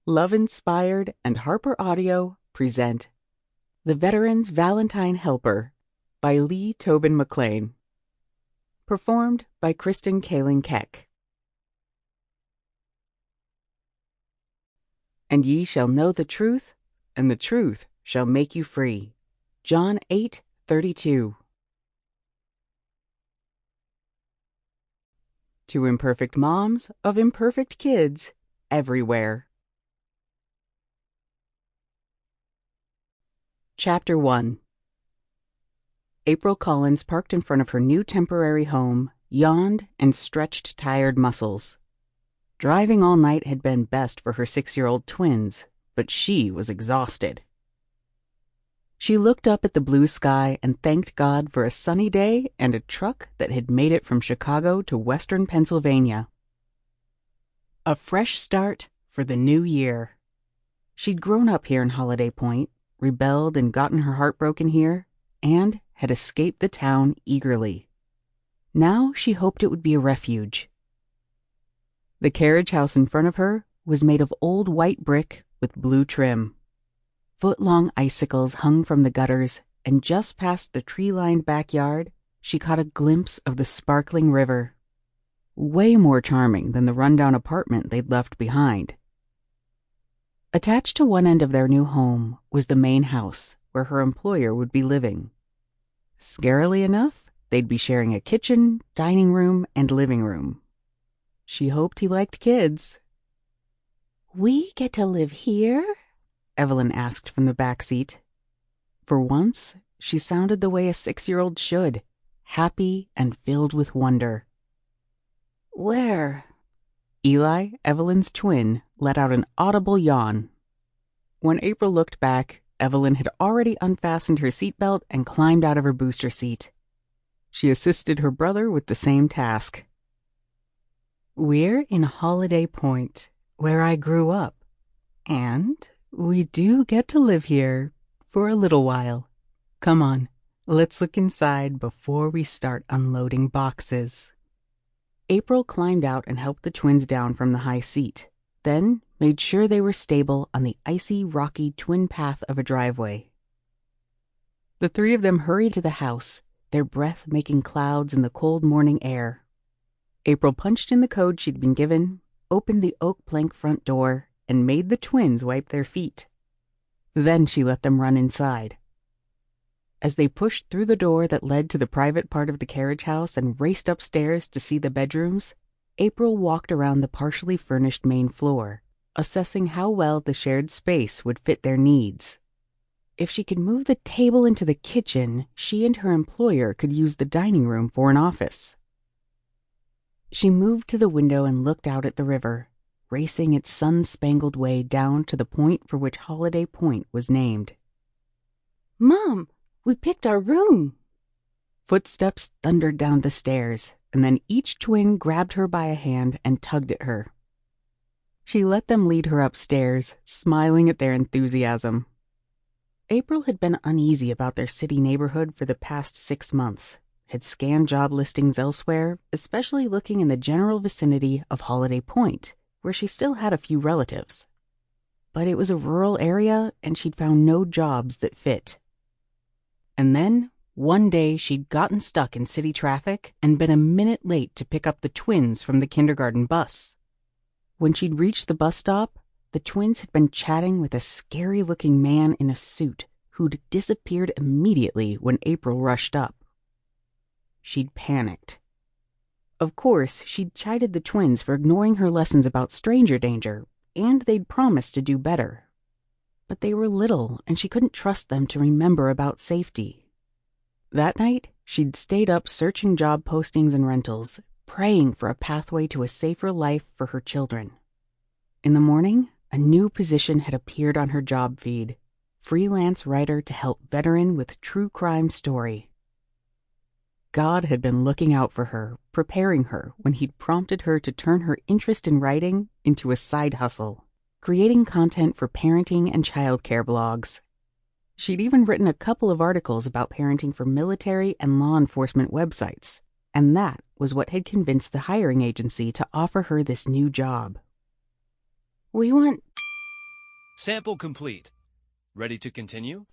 Love Inspired and HarlequinAudio present The Veteran's Valentine Helper by Tobin Mcclain. Performed by Kristen Kaling-Keck. And ye shall know the truth, and the truth shall make you free. John 8:32. To imperfect moms of imperfect kids everywhere. Chapter 1. April Collins parked in front of her new temporary home, yawned, and stretched tired muscles. Driving all night had been best for her 6-year-old twins, but she was exhausted. She looked up at the blue sky and thanked God for a sunny day and a truck that had made it from Chicago to western Pennsylvania. A fresh start for the new year. She'd grown up here in Holiday Point, rebelled and gotten her heart broken here, and had escaped the town eagerly. Now she hoped it would be a refuge. The carriage house in front of her was made of old white brick with blue trim. Foot-long icicles hung from the gutters, and just past the tree-lined backyard, she caught a glimpse of the sparkling river. Way more charming than the rundown apartment they'd left behind. Attached to one end of their new home was the main house, where her employer would be living. Scarily enough, they'd be sharing a kitchen, dining room, and living room. She hoped he liked kids. "We get to live here?" Evelyn asked from the back seat. For once, she sounded the way a 6-year-old should, happy and filled with wonder. "Where?" Eli, Evelyn's twin, let out an audible yawn. When April looked back, Evelyn had already unfastened her seatbelt and climbed out of her booster seat. She assisted her brother with the same task. "We're in Holiday Point, where I grew up, and we do get to live here for a little while. Come on, let's look inside before we start unloading boxes." April climbed out and helped the twins down from the high seat, then made sure they were stable on the icy, rocky twin path of a driveway. The three of them hurried to the house, their breath making clouds in the cold morning air. April punched in the code she'd been given, opened the oak plank front door, and made the twins wipe their feet. Then she let them run inside. As they pushed through the door that led to the private part of the carriage house and raced upstairs to see the bedrooms, April walked around the partially furnished main floor, assessing how well the shared space would fit their needs. If she could move the table into the kitchen, she and her employer could use the dining room for an office. She moved to the window and looked out at the river, racing its sun-spangled way down to the point for which Holiday Point was named. "Mom, we picked our room!" Footsteps thundered down the stairs, and then each twin grabbed her by a hand and tugged at her. She let them lead her upstairs, smiling at their enthusiasm. April had been uneasy about their city neighborhood for the past 6 months, had scanned job listings elsewhere, especially looking in the general vicinity of Holiday Point, where she still had a few relatives. But it was a rural area, and she'd found no jobs that fit. And then, one day, she'd gotten stuck in city traffic and been a minute late to pick up the twins from the kindergarten bus. When she'd reached the bus stop, the twins had been chatting with a scary-looking man in a suit who'd disappeared immediately when April rushed up. She'd panicked. Of course, she'd chided the twins for ignoring her lessons about stranger danger, and they'd promised to do better. But they were little, and she couldn't trust them to remember about safety. That night, she'd stayed up searching job postings and rentals, praying for a pathway to a safer life for her children. In the morning, a new position had appeared on her job feed: freelance writer to help veteran with true crime story. God had been looking out for her, preparing her when he'd prompted her to turn her interest in writing into a side hustle, creating content for parenting and childcare blogs. She'd even written a couple of articles about parenting for military and law enforcement websites, and that was what had convinced the hiring agency to offer her this new job. "We want Sample complete. Ready to continue?